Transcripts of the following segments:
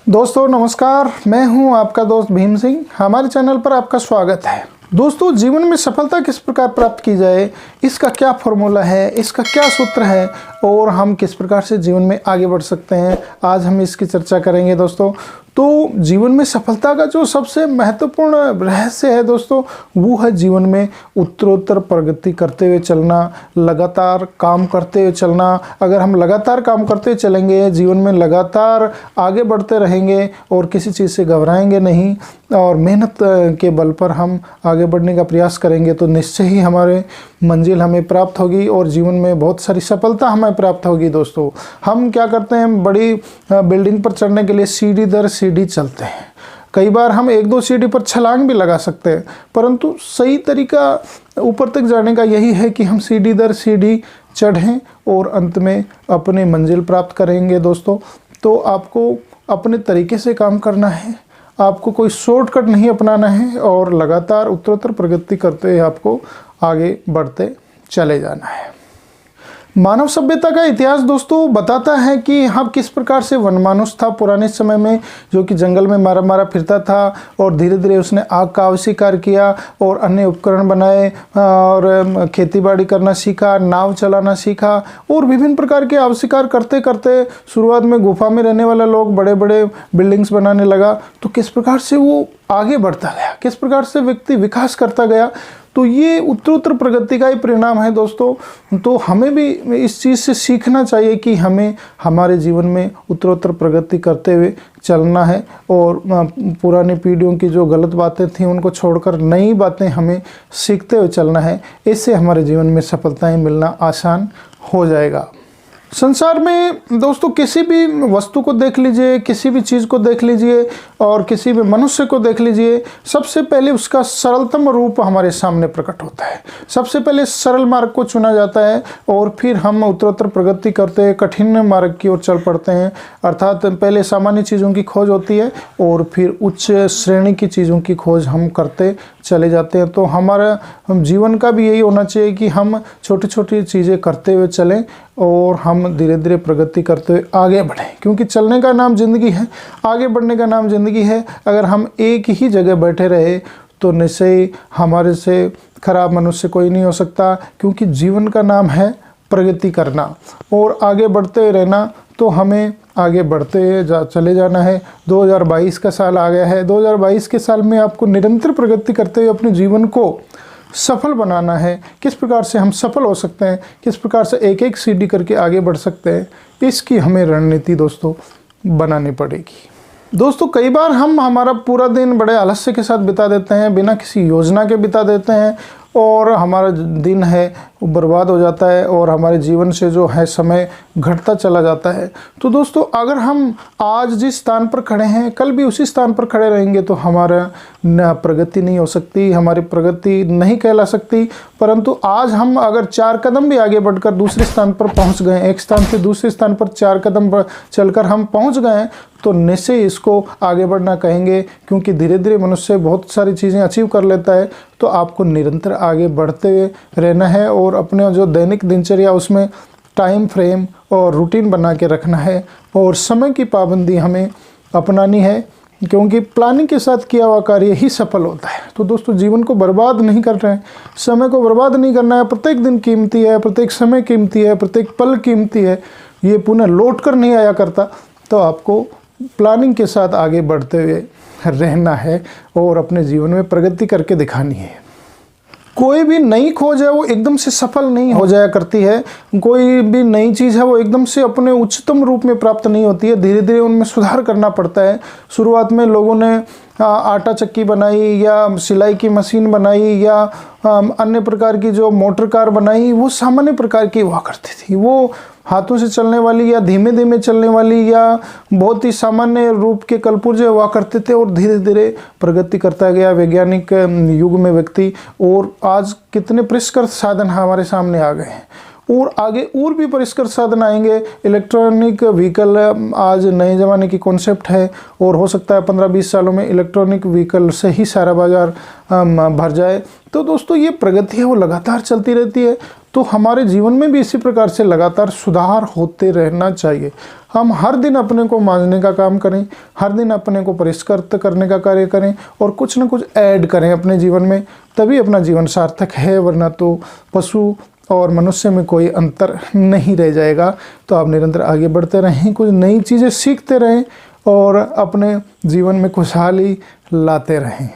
दोस्तों नमस्कार, मैं हूं आपका दोस्त भीम सिंह। हमारे चैनल पर आपका स्वागत है। दोस्तों, जीवन में सफलता किस प्रकार प्राप्त की जाए, इसका क्या फॉर्मूला है, इसका क्या सूत्र है और हम किस प्रकार से जीवन में आगे बढ़ सकते हैं, आज हम इसकी चर्चा करेंगे। दोस्तों, तो जीवन में सफलता का जो सबसे महत्वपूर्ण रहस्य है दोस्तों, वो है जीवन में उत्तरोत्तर प्रगति करते हुए चलना, लगातार काम करते हुए चलना। अगर हम लगातार काम करते चलेंगे, जीवन में लगातार आगे बढ़ते रहेंगे और किसी चीज़ से घबराएंगे नहीं और मेहनत के बल पर हम आगे बढ़ने का प्रयास करेंगे, तो निश्चय ही हमारे मंजिल हमें प्राप्त होगी और जीवन में बहुत सारी सफलता हमें प्राप्त होगी। दोस्तों, हम क्या करते हैं, बड़ी बिल्डिंग पर चढ़ने के लिए सीढ़ी दर सीढ़ी चलते हैं। कई बार हम एक दो सीढ़ी पर छलांग भी लगा सकते हैं, परंतु सही तरीका ऊपर तक जाने का यही है कि हम सीढ़ी दर सीढ़ी चढ़ें और अंत में अपनी मंजिल प्राप्त करेंगे। दोस्तों, तो आपको अपने तरीके से काम करना है, आपको कोई शॉर्टकट नहीं अपनाना है और लगातार उत्तरोत्तर प्रगति करते हुए आपको आगे बढ़ते चले जाना है। मानव सभ्यता का इतिहास दोस्तों बताता है कि हम किस प्रकार से वनमानुष था पुराने समय में, जो कि जंगल में मारा मारा फिरता था और धीरे धीरे उसने आग का आविष्कार किया और अन्य उपकरण बनाए और खेतीबाड़ी करना सीखा, नाव चलाना सीखा और विभिन्न प्रकार के आविष्कार करते करते शुरुआत में गुफा में रहने वाला लोग बड़े बड़े बिल्डिंग्स बनाने लगा। तो किस प्रकार से वो आगे बढ़ता गया, किस प्रकार से व्यक्ति विकास करता गया, तो ये उत्तरोत्तर प्रगति का ही परिणाम है। दोस्तों, तो हमें भी इस चीज़ से सीखना चाहिए कि हमें हमारे जीवन में उत्तरोत्तर प्रगति करते हुए चलना है और पुरानी पीढ़ियों की जो गलत बातें थीं उनको छोड़कर नई बातें हमें सीखते हुए चलना है। इससे हमारे जीवन में सफलताएं मिलना आसान हो जाएगा। संसार में दोस्तों किसी भी वस्तु को देख लीजिए, किसी भी चीज़ को देख लीजिए और किसी भी मनुष्य को देख लीजिए, सबसे पहले उसका सरलतम रूप हमारे सामने प्रकट होता है। सबसे पहले सरल मार्ग को चुना जाता है और फिर हम उत्तरोत्तर प्रगति करते हैं, कठिन मार्ग की ओर चल पड़ते हैं। अर्थात पहले सामान्य चीज़ों की खोज होती है और फिर उच्च श्रेणी की चीज़ों की खोज हम करते चले जाते हैं। तो हमारा जीवन का भी यही होना चाहिए कि हम छोटी छोटी चीज़ें करते हुए चलें और हम धीरे धीरे प्रगति करते हुए आगे बढ़ें, क्योंकि चलने का नाम ज़िंदगी है, आगे बढ़ने का नाम ज़िंदगी है। अगर हम एक ही जगह बैठे रहे तो निश्चय हमारे से खराब मनुष्य कोई नहीं हो सकता, क्योंकि जीवन का नाम है प्रगति करना और आगे बढ़ते रहना। तो हमें आगे बढ़ते चले जाना है। 2022 का साल आ गया है। 2022 के साल में आपको निरंतर प्रगति करते हुए अपने जीवन को सफल बनाना है। किस प्रकार से हम सफल हो सकते हैं, किस प्रकार से एक एक सीढ़ी करके आगे बढ़ सकते हैं, इसकी हमें रणनीति दोस्तों बनानी पड़ेगी। दोस्तों, कई बार हम हमारा पूरा दिन बड़े आलस्य के साथ बिता देते हैं, बिना किसी योजना के बिता देते हैं और हमारा दिन है वो बर्बाद हो जाता है और हमारे जीवन से जो है समय घटता चला जाता है। तो दोस्तों, अगर हम आज जिस स्थान पर खड़े हैं कल भी उसी स्थान पर खड़े रहेंगे तो हमारा प्रगति नहीं हो सकती, हमारी प्रगति नहीं कहला सकती। परंतु आज हम अगर 4 कदम भी आगे बढ़कर दूसरे स्थान पर पहुंच गए, एक स्थान से दूसरे स्थान पर 4 कदम चलकर हम पहुंच गए, तो निश्चय इसको आगे बढ़ना कहेंगे, क्योंकि धीरे धीरे मनुष्य बहुत सारी चीज़ें अचीव कर लेता है। तो आपको निरंतर आगे बढ़ते हुए रहना है और अपने जो दैनिक दिनचर्या उसमें टाइम फ्रेम और रूटीन बना के रखना है और समय की पाबंदी हमें अपनानी है, क्योंकि प्लानिंग के साथ किया हुआ कार्य ही सफल होता है। तो दोस्तों, जीवन को बर्बाद नहीं कर रहे हैं, समय को बर्बाद नहीं करना है। प्रत्येक दिन कीमती है, प्रत्येक समय कीमती है, प्रत्येक पल कीमती है, ये पुनः लौट कर नहीं आया करता। तो आपको प्लानिंग के साथ आगे बढ़ते हुए रहना है और अपने जीवन में प्रगति करके दिखानी है। कोई भी नई खोज है वो एकदम से सफल नहीं हो जाया करती है, कोई भी नई चीज़ है वो एकदम से अपने उच्चतम रूप में प्राप्त नहीं होती है, धीरे धीरे उनमें सुधार करना पड़ता है। शुरुआत में लोगों ने आटा चक्की बनाई या सिलाई की मशीन बनाई या अन्य प्रकार की जो मोटर कार बनाई, वो सामान्य प्रकार की हुआ करती थी। वो हाथों से चलने वाली या धीमे धीमे चलने वाली या बहुत ही सामान्य रूप के कलपुर्जे हुआ करते थे और धीरे धीरे प्रगति करता गया वैज्ञानिक युग में व्यक्ति। और आज कितने परिष्कृत साधन हमारे सामने आ गए हैं और आगे और भी परिष्कृत साधन आएंगे। इलेक्ट्रॉनिक व्हीकल आज नए ज़माने की कॉन्सेप्ट है और हो सकता है 15-20 सालों में इलेक्ट्रॉनिक व्हीकल से ही सारा बाजार भर जाए। तो दोस्तों, ये प्रगति है वो लगातार चलती रहती है तो हमारे जीवन में भी इसी प्रकार से लगातार सुधार होते रहना चाहिए। हम हर दिन अपने को मांझने का काम करें, हर दिन अपने को परिष्कृत करने का कार्य करें और कुछ न कुछ ऐड करें अपने जीवन में, तभी अपना जीवन सार्थक है, वरना तो पशु और मनुष्य में कोई अंतर नहीं रह जाएगा। तो आप निरंतर आगे बढ़ते रहें, कुछ नई चीज़ें सीखते रहें और अपने जीवन में खुशहाली लाते रहें।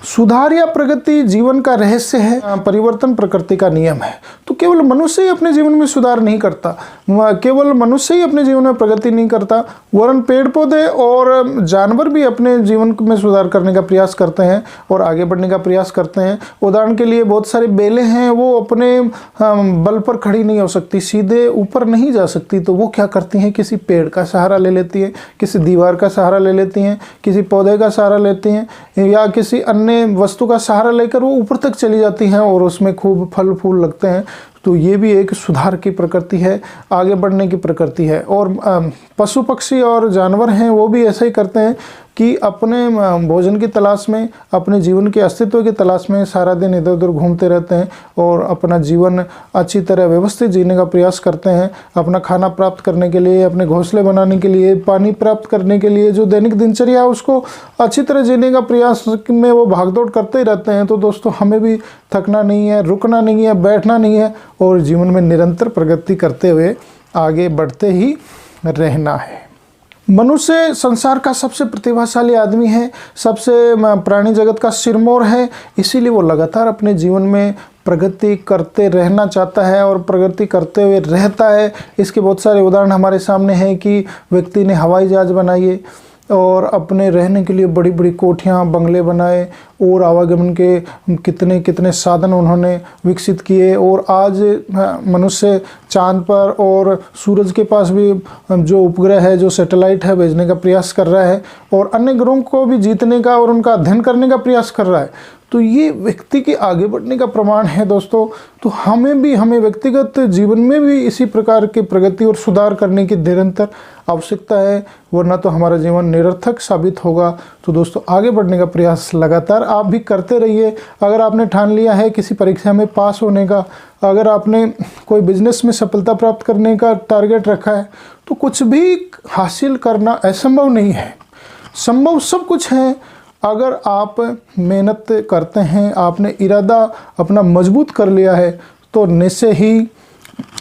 सुधार या प्रगति जीवन का रहस्य है, परिवर्तन प्रकृति का नियम है। तो केवल मनुष्य ही अपने जीवन में सुधार नहीं करता, केवल मनुष्य ही अपने जीवन में प्रगति नहीं करता, वरन पेड़ पौधे और जानवर भी अपने जीवन में सुधार करने का प्रयास करते हैं और आगे बढ़ने का प्रयास करते हैं। उदाहरण के लिए बहुत सारे बेलें हैं, वो अपने बल पर खड़ी नहीं हो सकती, सीधे ऊपर नहीं जा सकती, तो वो क्या करती हैं, किसी पेड़ का सहारा ले लेती हैं, किसी दीवार का सहारा ले लेती हैं, किसी पौधे का सहारा लेती हैं या किसी अन्य वस्तु का सहारा लेकर वो ऊपर तक चली जाती हैं और उसमें खूब फल फूल लगते हैं। तो ये भी एक सुधार की प्रकृति है, आगे बढ़ने की प्रकृति है। और पशु पक्षी और जानवर हैं, वो भी ऐसा ही करते हैं कि अपने भोजन की तलाश में, अपने जीवन के अस्तित्व की तलाश में सारा दिन इधर उधर घूमते रहते हैं और अपना जीवन अच्छी तरह व्यवस्थित जीने का प्रयास करते हैं। अपना खाना प्राप्त करने के लिए, अपने घोंसले बनाने के लिए, पानी प्राप्त करने के लिए, जो दैनिक दिनचर्या है उसको अच्छी तरह जीने का प्रयास में वो भागदौड़ करते ही रहते हैं। तो दोस्तों, हमें भी थकना नहीं है, रुकना नहीं है, बैठना नहीं है और जीवन में निरंतर प्रगति करते हुए आगे बढ़ते ही रहना है। मनुष्य संसार का सबसे प्रतिभाशाली आदमी है, सबसे प्राणी जगत का सिरमौर है, इसीलिए वो लगातार अपने जीवन में प्रगति करते रहना चाहता है और प्रगति करते हुए रहता है। इसके बहुत सारे उदाहरण हमारे सामने हैं कि व्यक्ति ने हवाई जहाज बनाए और अपने रहने के लिए बड़ी बड़ी कोठियाँ, बंगले बनाए और आवागमन के कितने कितने साधन उन्होंने विकसित किए। और आज मनुष्य चांद पर और सूरज के पास भी जो उपग्रह है, जो सैटेलाइट है, भेजने का प्रयास कर रहा है और अन्य ग्रहों को भी जीतने का और उनका अध्ययन करने का प्रयास कर रहा है। तो ये व्यक्ति के आगे बढ़ने का प्रमाण है दोस्तों। तो हमें व्यक्तिगत जीवन में भी इसी प्रकार की प्रगति और सुधार करने की निरंतर आवश्यकता है, वरना तो हमारा जीवन निरर्थक साबित होगा। तो दोस्तों, आगे बढ़ने का प्रयास लगातार आप भी करते रहिए। अगर आपने ठान लिया है किसी परीक्षा में पास होने का, अगर आपने कोई बिजनेस में सफलता प्राप्त करने का टारगेट रखा है, तो कुछ भी हासिल करना असंभव नहीं है, संभव सब कुछ है। अगर आप मेहनत करते हैं, आपने इरादा अपना मजबूत कर लिया है, तो निश्चय ही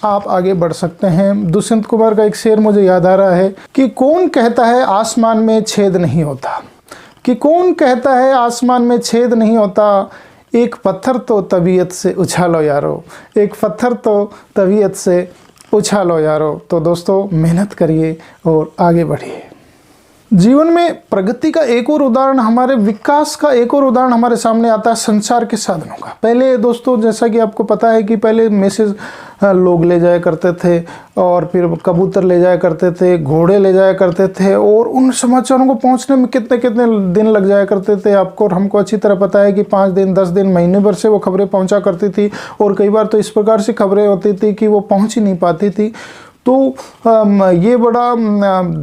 आप आगे बढ़ सकते हैं। दुष्यंत कुमार का एक शेर मुझे याद आ रहा है कि कौन कहता है आसमान में छेद नहीं होता, कि कौन कहता है आसमान में छेद नहीं होता, एक पत्थर तो तबीयत से उछालो यारो, एक पत्थर तो तबीयत से उछालो यारो। तो दोस्तों, मेहनत करिए और आगे बढ़िए। जीवन में प्रगति का एक और उदाहरण, हमारे विकास का एक और उदाहरण हमारे सामने आता है संचार के साधनों का। पहले दोस्तों, जैसा कि आपको पता है कि पहले मैसेज लोग ले जाया करते थे और फिर कबूतर ले जाया करते थे, घोड़े ले जाया करते थे और उन समाचारों को पहुंचने में कितने कितने दिन लग जाया करते थे। आपको और हमको अच्छी तरह पता है कि 5 दिन, 10 दिन, महीने भर से वो खबरें पहुंचा करती थी और कई बार तो इस प्रकार से खबरें होती थी कि वो पहुंच ही नहीं पाती थी। तो ये बड़ा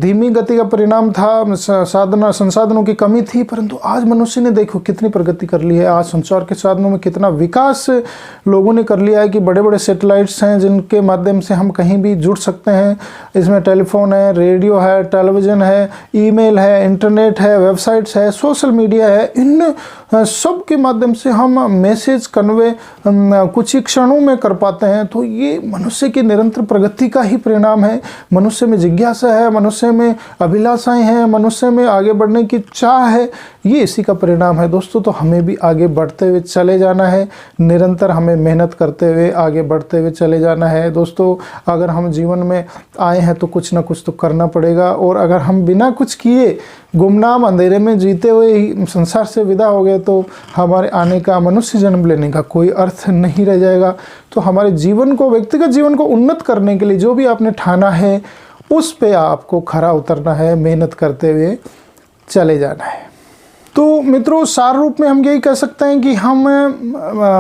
धीमी गति का परिणाम था, संसाधनों की कमी थी। परंतु आज मनुष्य ने देखो कितनी प्रगति कर ली है। आज संचार के साधनों में कितना विकास लोगों ने कर लिया है कि बड़े बड़े सैटेलाइट्स हैं जिनके माध्यम से हम कहीं भी जुड़ सकते हैं। इसमें टेलीफोन है, रेडियो है, टेलीविज़न है, ईमेल है, इंटरनेट है, वेबसाइट्स है, सोशल मीडिया है। इन सब के माध्यम से हम मैसेज कन्वे कुछ ही क्षणों में कर पाते हैं। तो ये मनुष्य की निरंतर प्रगति का ही परिणाम है। मनुष्य में जिज्ञासा है, मनुष्य में अभिलाषाएं हैं, मनुष्य में आगे बढ़ने की चाह है, ये इसी का परिणाम है दोस्तों। तो हमें भी आगे बढ़ते हुए चले जाना है, निरंतर हमें मेहनत करते हुए आगे बढ़ते हुए चले जाना है दोस्तों। अगर हम जीवन में आए हैं तो कुछ ना कुछ तो करना पड़ेगा, और अगर हम बिना कुछ किए गुमनाम अंधेरे में जीते हुए ही संसार से विदा हो गए तो हमारे आने का, मनुष्य जन्म लेने का कोई अर्थ नहीं रह जाएगा। तो हमारे जीवन को, व्यक्तिगत जीवन को उन्नत करने के लिए जो भी आपने ठाना है उस पे आपको खरा उतरना है, मेहनत करते हुए चले जाना है। तो मित्रों, सार रूप में हम यही कह सकते हैं कि हम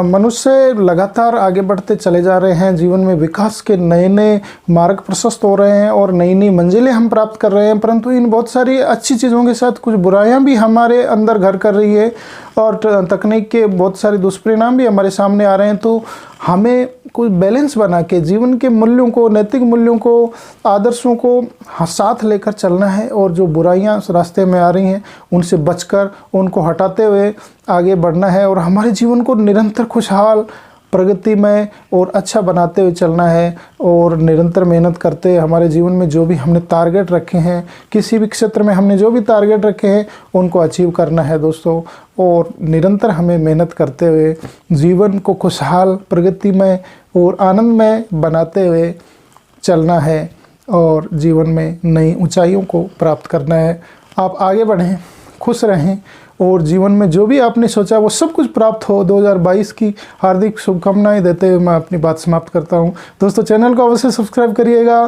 मनुष्य लगातार आगे बढ़ते चले जा रहे हैं। जीवन में विकास के नए नए मार्ग प्रशस्त हो रहे हैं और नई नई मंजिलें हम प्राप्त कर रहे हैं। परंतु इन बहुत सारी अच्छी चीज़ों के साथ कुछ बुराइयां भी हमारे अंदर घर कर रही है और तकनीक के बहुत सारे दुष्परिणाम भी हमारे सामने आ रहे हैं। तो हमें कुछ बैलेंस बना के जीवन के मूल्यों को, नैतिक मूल्यों को, आदर्शों को साथ लेकर चलना है और जो बुराइयां रास्ते में आ रही हैं उनसे बचकर उनको हटाते हुए आगे बढ़ना है और हमारे जीवन को निरंतर खुशहाल, प्रगतिमय और अच्छा बनाते हुए चलना है और निरंतर मेहनत करते हमारे जीवन में जो भी हमने टारगेट रखे हैं, किसी भी क्षेत्र में हमने जो भी टारगेट रखे हैं उनको अचीव करना है दोस्तों। और निरंतर हमें मेहनत करते हुए जीवन को खुशहाल, प्रगतिमय और आनंदमय बनाते हुए चलना है और जीवन में नई ऊंचाइयों को प्राप्त करना है। आप आगे बढ़ें, खुश रहें और जीवन में जो भी आपने सोचा वो सब कुछ प्राप्त हो। 2022 की हार्दिक शुभकामनाएं देते हुए मैं अपनी बात समाप्त करता हूं। दोस्तों, चैनल को अवश्य सब्सक्राइब करिएगा।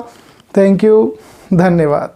थैंक यू, धन्यवाद।